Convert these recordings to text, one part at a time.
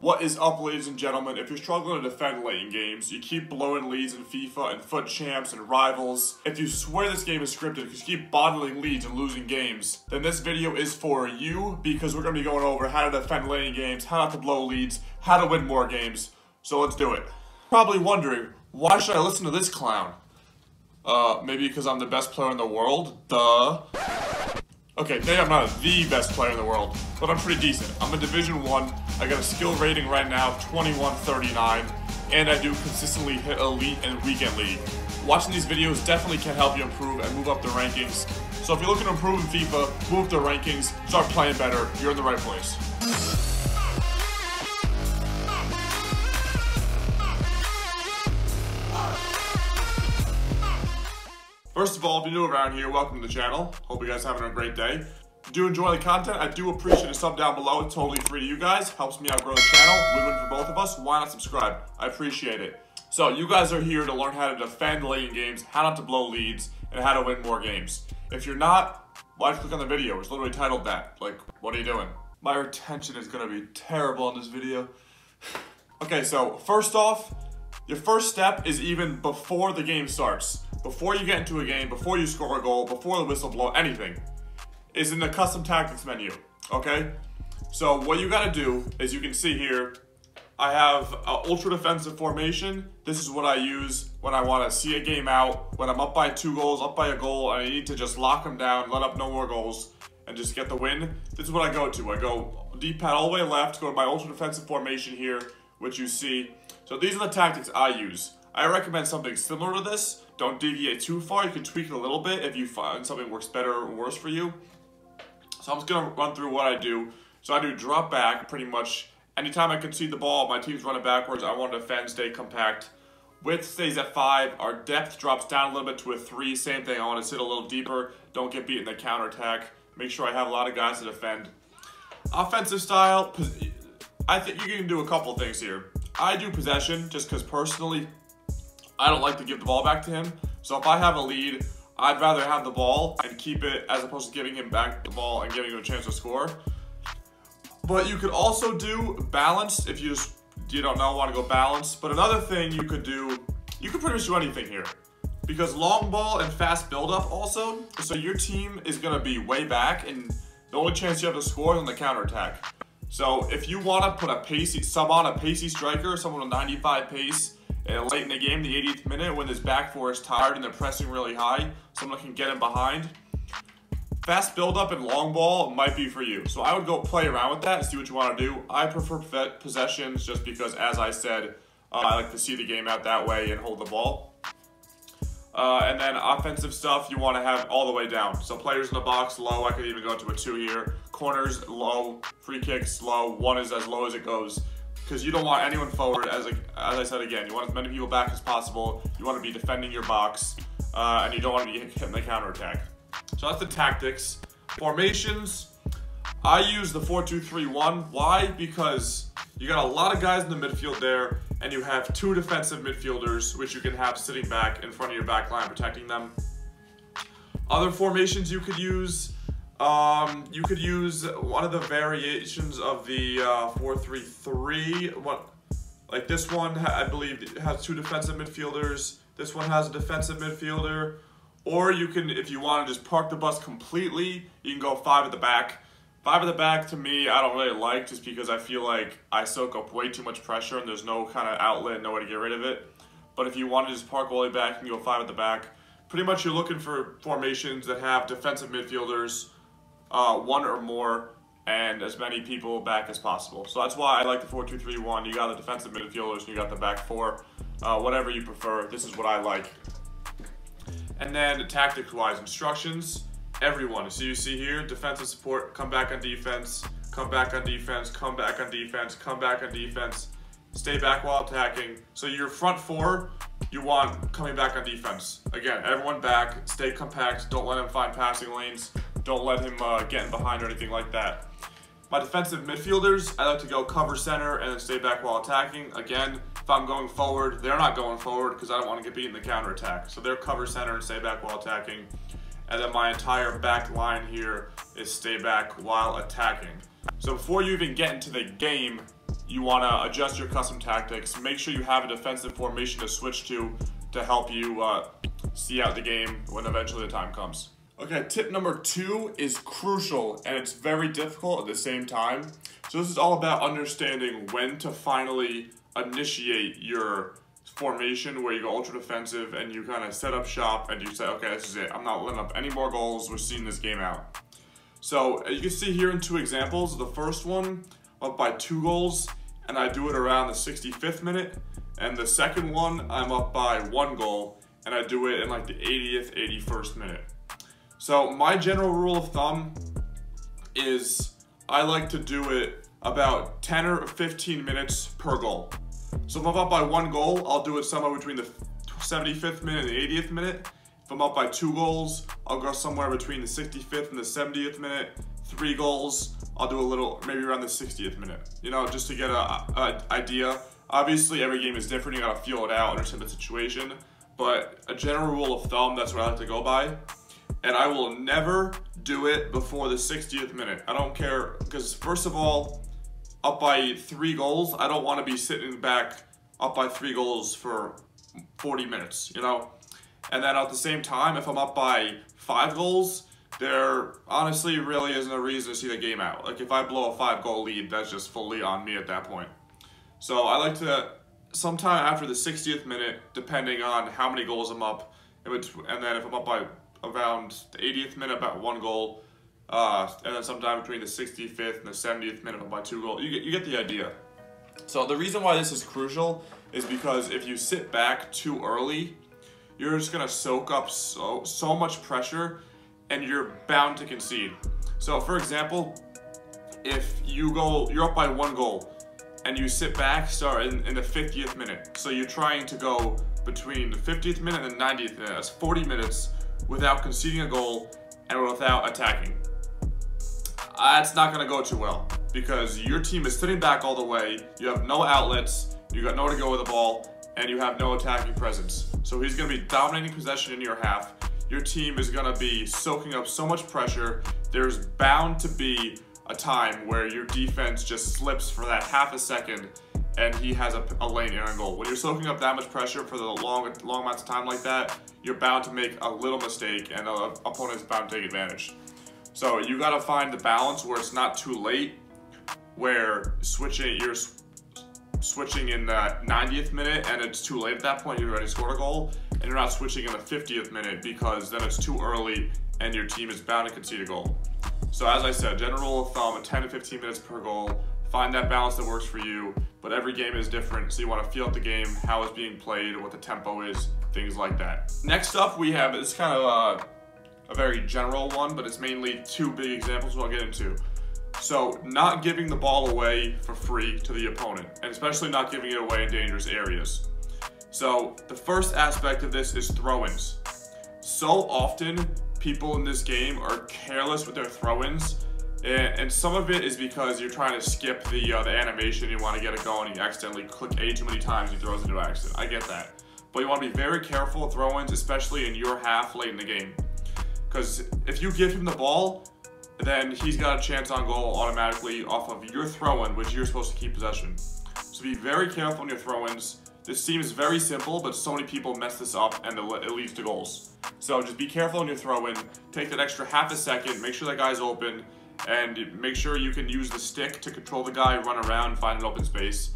What is up, ladies and gentlemen? If you're struggling to defend late in games, you keep blowing leads in FIFA and FUT Champs and Rivals, if you swear this game is scripted because you keep bottling leads and losing games, then this video is for you, because we're going to be going over how to defend late in games, how not to blow leads, how to win more games. So let's do it. Probably wondering, why should I listen to this clown? Maybe because I'm the best player in the world? Duh. Okay, maybe I'm not the best player in the world, but I'm pretty decent. I'm in Division 1, I got a skill rating right now of 2139, and I do consistently hit Elite and Weekend League. Watching these videos definitely can help you improve and move up the rankings. So if you're looking to improve in FIFA, move up the rankings, start playing better, you're in the right place. First of all, if you're new around here, welcome to the channel. Hope you guys are having a great day. If you do enjoy the content, I do appreciate a sub down below. It's totally free to you guys. Helps me out grow the channel. Win-win for both of us. Why not subscribe? I appreciate it. So you guys are here to learn how to defend late in games, how not to blow leads, and how to win more games. If you're not, why click on the video? It's literally titled that. Like, what are you doing? My retention is going to be terrible in this video. Okay, so first off, your first step is even before the game starts. Before you get into a game, before you score a goal, before the whistle blow, anything, is in the custom tactics menu, okay? So what you gotta do is, you can see here, I have an ultra defensive formation. This is what I use when I wanna see a game out, when I'm up by 2 goals, up by a goal, and I need to just lock them down, let up no more goals, and just get the win. This is what I go to. I go D-pad all the way left, go to my ultra defensive formation here, which you see. So these are the tactics I use. I recommend something similar to this. Don't deviate too far. You can tweak it a little bit if you find something works better or worse for you. So I'm just gonna run through what I do. So I do drop back pretty much. Anytime I concede the ball, my team's running backwards, I want to defend, stay compact. Width stays at 5. Our depth drops down a little bit to a 3. Same thing, I want to sit a little deeper. Don't get beat in the counterattack. Make sure I have a lot of guys to defend. Offensive style, I think you can do a couple things here. I do possession just because personally, I don't like to give the ball back to him. So if I have a lead, I'd rather have the ball and keep it as opposed to giving him back the ball and giving him a chance to score. But you could also do balanced if you don't know, want to go balanced. But another thing you could do, you could pretty much do anything here. Because long ball and fast build-up also, so your team is going to be way back and the only chance you have to score is on the counterattack. So if you want to put a pacey, sub on a pacey striker, someone with 95 pace, and late in the game, the 80th minute, when his back four is tired and they're pressing really high, someone can get him behind. Fast build-up and long ball might be for you. So I would go play around with that and see what you want to do. I prefer possessions just because, as I said, I like to see the game out that way and hold the ball. And then offensive stuff, you want to have all the way down. So players in the box, low. I could even go to a 2 here. Corners, low. Free kicks, low. 1 is as low as it goes. Because you don't want anyone forward, as I said again, you want as many people back as possible, you want to be defending your box, and you don't want to be hitting the counterattack. So that's the tactics. Formations, I use the 4-2-3-1. Why? Because you got a lot of guys in the midfield there, and you have 2 defensive midfielders, which you can have sitting back in front of your back line, protecting them. Other formations you could use, one of the variations of the 4-3-3. Like this one, I believe, has 2 defensive midfielders. This one has a defensive midfielder. Or you can, if you want to just park the bus completely, you can go 5 at the back. 5 at the back, to me, I don't really like, just because I feel like I soak up way too much pressure and there's no kind of outlet, no way to get rid of it. But if you want to just park all the way back, you can go 5 at the back. Pretty much you're looking for formations that have defensive midfielders, 1 or more, and as many people back as possible. So that's why I like the 4-2-3-1. You got the defensive midfielders and you got the back 4. Whatever you prefer, this is what I like. And then tactics-wise, instructions, everyone. So you see here, defensive support, come back on defense, come back on defense, come back on defense, come back on defense, stay back while attacking. So your front 4, you want coming back on defense. Again, everyone back, stay compact, don't let him find passing lanes, don't let him get in behind or anything like that. My defensive midfielders, I like to go cover center and then stay back while attacking. Again, if I'm going forward, they're not going forward because I don't want to get beat in the counterattack. So they're cover center and stay back while attacking. And then my entire back line here is stay back while attacking. So before you even get into the game, you want to adjust your custom tactics. Make sure you have a defensive formation to switch to help you see out the game when eventually the time comes. Okay, tip number 2 is crucial, and it's very difficult at the same time. So this is all about understanding when to finally initiate your formation where you go ultra defensive and you kind of set up shop and you say, okay, this is it. I'm not letting up any more goals. We're seeing this game out. So you can see here in 2 examples. The first one, up by 2 goals, and I do it around the 65th minute. And the second one, I'm up by 1 goal, and I do it in like the 80th, 81st minute. So my general rule of thumb is I like to do it about 10 or 15 minutes per goal. So if I'm up by 1 goal, I'll do it somewhere between the 75th minute and the 80th minute. If I'm up by 2 goals, I'll go somewhere between the 65th and the 70th minute. 3 goals, I'll do a little, maybe around the 60th minute. You know, just to get an idea. Obviously, every game is different. You gotta feel it out, understand the situation. But a general rule of thumb, that's what I like to go by. And I will never do it before the 60th minute. I don't care, because first of all, up by 3 goals, I don't want to be sitting back up by 3 goals for 40 minutes, you know? And then at the same time, if I'm up by 5 goals, there honestly really isn't a reason to see the game out. Like if I blow a 5-goal lead, that's just fully on me at that point. So I like to, sometime after the 60th minute, depending on how many goals I'm up, and then if I'm up by around the 80th minute, about 1 goal, and then sometime between the 65th and the 70th minute, by 2 goals. You get the idea. So the reason why this is crucial is because if you sit back too early, you're just gonna soak up so much pressure, and you're bound to concede. So for example, if you're up by 1 goal, and you sit back, start in the 50th minute. So you're trying to go between the 50th minute and the 90th minute. That's 40 minutes without conceding a goal and without attacking. That's not gonna go too well because your team is sitting back all the way, you have no outlets, you got nowhere to go with the ball, and you have no attacking presence. So he's gonna be dominating possession in your half. Your team is gonna be soaking up so much pressure. There's bound to be a time where your defense just slips for that half a second and he has a lane in on goal. When you're soaking up that much pressure for the long amounts of time like that, you're bound to make a little mistake and the opponent's bound to take advantage. So you gotta find the balance where it's not too late, where you're switching in the 90th minute and it's too late at that point, you've already scored a goal, and you're not switching in the 50th minute because then it's too early and your team is bound to concede a goal. So as I said, general rule of thumb, 10 to 15 minutes per goal. Find that balance that works for you, but every game is different, so you want to feel out the game, how it's being played, what the tempo is, things like that. Next up, we have, it's kind of a very general one, but it's mainly 2 big examples we'll get into. So not giving the ball away for free to the opponent, and especially not giving it away in dangerous areas. So the first aspect of this is throw-ins. So often, people in this game are careless with their throw-ins, and some of it is because you're trying to skip the animation, you want to get it going, you accidentally click A too many times, he throws into accident. I get that. But you want to be very careful with throw-ins, especially in your half late in the game. Because if you give him the ball, then he's got a chance on goal automatically off of your throw-in, which you're supposed to keep possession. So be very careful on your throw-ins. This seems very simple, but so many people mess this up and it leads to goals. So just be careful on your throw-in, take that extra half a second, make sure that guy's open, and make sure you can use the stick to control the guy, run around, find an open space.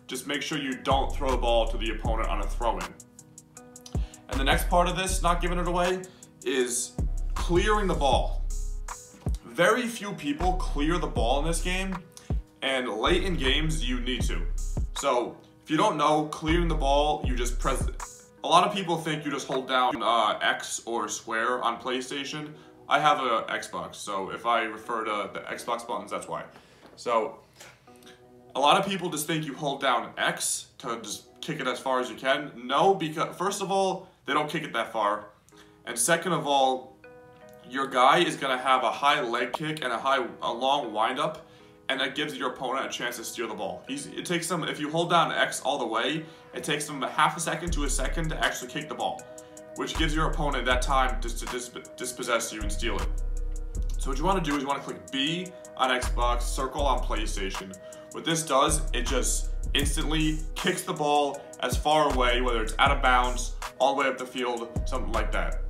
Just make sure you don't throw the ball to the opponent on a throw-in. And the next part of this, not giving it away, is clearing the ball. Very few people clear the ball in this game, and late in games, you need to. So if you don't know, clearing the ball, you just press it. A lot of people think you just hold down X or square on PlayStation. I have a Xbox, so if I refer to the Xbox buttons, that's why. So a lot of people just think you hold down X to just kick it as far as you can. No, because first of all, they don't kick it that far. And second of all, your guy is gonna have a high leg kick and a long windup, and that gives your opponent a chance to steal the ball. It takes them, if you hold down X all the way, it takes them a half a second to a second to actually kick the ball, which gives your opponent that time to dispossess you and steal it. So what you want to do is you want to click B on Xbox, circle on PlayStation. What this does, it just instantly kicks the ball as far away, whether it's out of bounds, all the way up the field, something like that.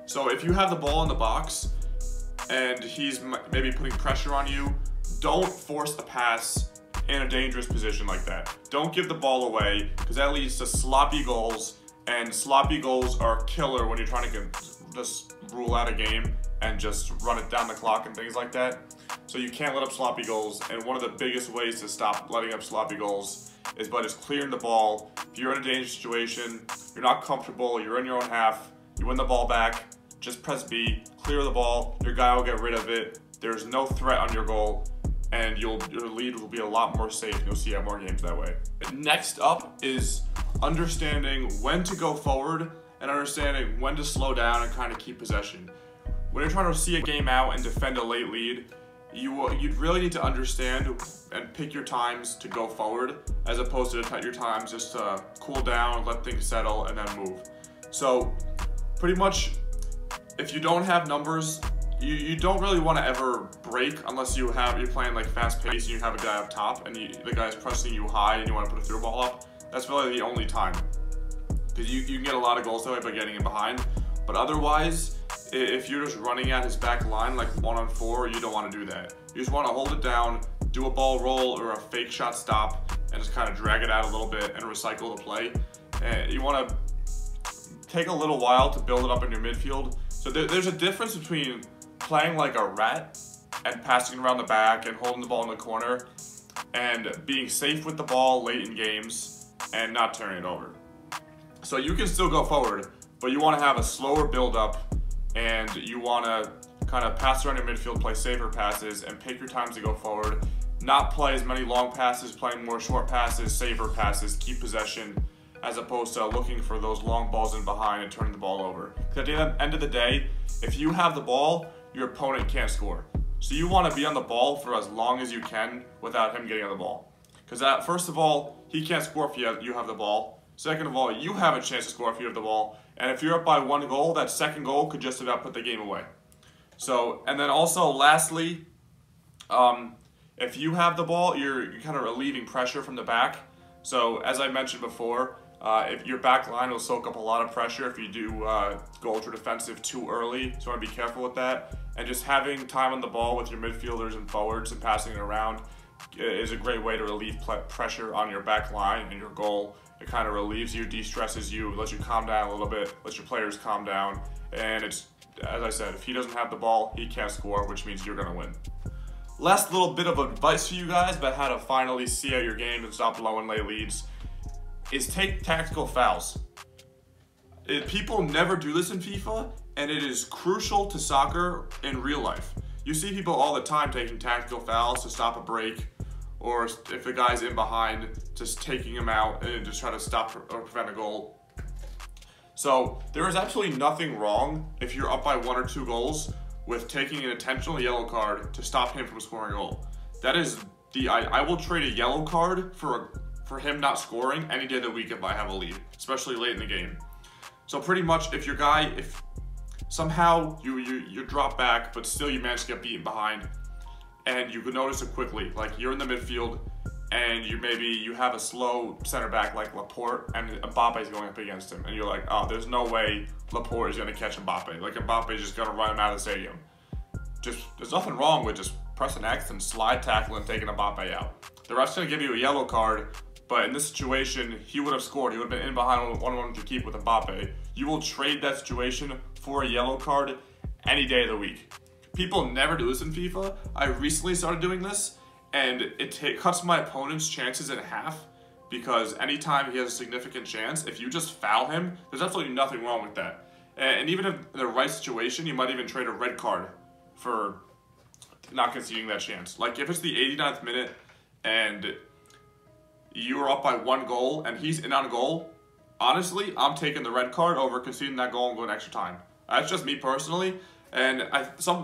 So if you have the ball in the box and he's maybe putting pressure on you, don't force the pass in a dangerous position like that. Don't give the ball away, because that leads to sloppy goals, and sloppy goals are killer when you're trying to just rule out a game and just run it down the clock and things like that. So you can't let up sloppy goals, and one of the biggest ways to stop letting up sloppy goals is by just clearing the ball. If you're in a dangerous situation, you're not comfortable, you're in your own half, you win the ball back, just press B, clear the ball, your guy will get rid of it, there's no threat on your goal, and your lead will be a lot more safe. You'll see more games that way. Next up is understanding when to go forward and understanding when to slow down and kind of keep possession. When you're trying to see a game out and defend a late lead, you'd really need to understand and pick your times to go forward, as opposed to cut your times just to cool down, let things settle, and then move. So pretty much, if you don't have numbers, you don't really want to ever break unless you're playing like fast pace and you have a guy up top and the guy's pressing you high and you want to put a through ball up. That's really the only time, because you can get a lot of goals that way by getting in behind. But otherwise, if you're just running at his back line like 1-on-4, you don't want to do that. You just want to hold it down, do a ball roll or a fake shot stop, and just kind of drag it out a little bit and recycle the play. And you want to take a little while to build it up in your midfield. So there's a difference between playing like a rat and passing around the back and holding the ball in the corner, and being safe with the ball late in games and not turning it over. So you can still go forward, but you want to have a slower build up, and you want to kind of pass around your midfield, play safer passes, and pick your times to go forward. Not play as many long passes, playing more short passes, safer passes, keep possession, as opposed to looking for those long balls in behind and turning the ball over. Because at the end of the day, if you have the ball, your opponent can't score. So you want to be on the ball for as long as you can without him getting on the ball. Because first of all, he can't score if you have the ball. Second of all, you have a chance to score if you have the ball. And if you're up by 1 goal, that second goal could just about put the game away. So, and then also lastly, if you have the ball, you're kind of relieving pressure from the back. So as I mentioned before, if your back line will soak up a lot of pressure if you do go ultra defensive too early, so you want to be careful with that. And just having time on the ball with your midfielders and forwards and passing it around is a great way to relieve pressure on your back line and your goal. It kind of relieves you, de-stresses you, lets you calm down a little bit, lets your players calm down. And it's, as I said, if he doesn't have the ball, he can't score, which means you're going to win. Last little bit of advice for you guys about how to finally see out your game and stop blowing late leads is take tactical fouls. People never do this in FIFA, and it is crucial to soccer in real life. You see people all the time taking tactical fouls to stop a break, or if the guy's in behind, just taking him out and just try to stop or prevent a goal. So there is absolutely nothing wrong if you're up by 1 or 2 goals with taking an intentional yellow card to stop him from scoring a goal. That is I will trade a yellow card for him not scoring any day of the week if I have a lead, especially late in the game. So pretty much if somehow you drop back, but still you manage to get beaten behind, and you can notice it quickly, like you're in the midfield and you have a slow center back like Laporte and Mbappe is going up against him, and you're like, oh, there's no way Laporte is going to catch Mbappe. Like Mbappe is just going to run him out of the stadium. There's nothing wrong with just pressing X and slide tackle and taking Mbappe out. The ref's going to give you a yellow card, but in this situation, he would have scored. He would have been in behind 1-1 to keep with Mbappe. You will trade that situation for a yellow card any day of the week. People never do this in FIFA. I recently started doing this, and it cuts my opponent's chances in half, because anytime he has a significant chance, if you just foul him, there's absolutely nothing wrong with that. And even if in the right situation, you might even trade a red card for not conceding that chance. Like if it's the 89th minute and you are up by 1 goal and he's in on goal, honestly, I'm taking the red card over conceding that goal and going extra time. That's just me personally. And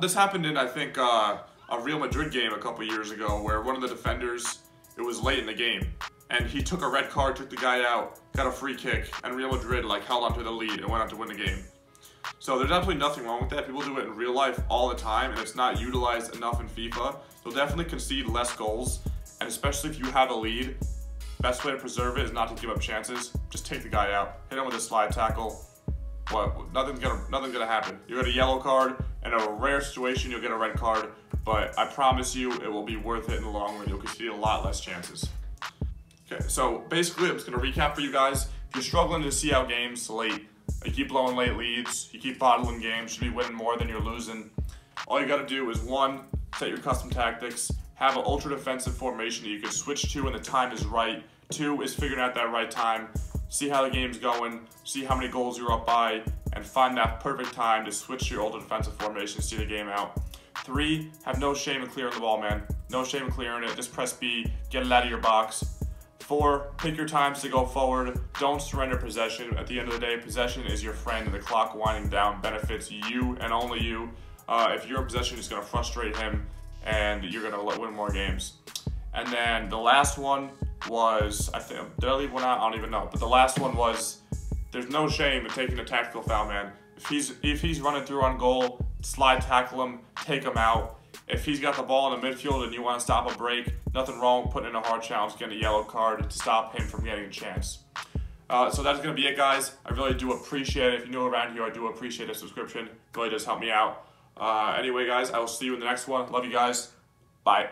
this happened in, I think, a Real Madrid game a couple years ago where one of the defenders, it was late in the game, and he took a red card, took the guy out, got a free kick, and Real Madrid held onto the lead and went on to win the game. So there's absolutely nothing wrong with that. People do it in real life all the time, and it's not utilized enough in FIFA. You'll definitely concede less goals, and especially if you have a lead, best way to preserve it is not to give up chances. Just take the guy out, hit him with a slide tackle. What? Nothing's gonna happen. You'll get a yellow card. In a rare situation, you'll get a red card, but I promise you, it will be worth it in the long run. You'll concede a lot less chances. Okay, so basically, I'm just gonna recap for you guys. If you're struggling to see out games late, you keep blowing late leads, you keep bottling games, should be winning more than you're losing. All you gotta do is 1, set your custom tactics, have an ultra defensive formation that you can switch to when the time is right. 2 is figuring out that right time, see how the game's going, see how many goals you're up by, and find that perfect time to switch to your ultra defensive formation, see the game out. 3, have no shame in clearing the ball, man. No shame in clearing it, just press B, get it out of your box. 4, pick your times to go forward. Don't surrender possession. At the end of the day, possession is your friend, and the clock winding down benefits you and only you. If you're in possession, it's going to frustrate him, and you're going to win more games. And then the last one was, I think, did I leave one out? I don't even know. But the last one was, there's no shame in taking a tactical foul, man. If he's running through on goal, slide tackle him, take him out. If he's got the ball in the midfield and you want to stop a break, nothing wrong with putting in a hard challenge, getting a yellow card to stop him from getting a chance. So that's going to be it, guys. I really do appreciate it. If you're new around here, I do appreciate a subscription. It really does help me out. Anyway, guys, I will see you in the next one. Love you guys. Bye.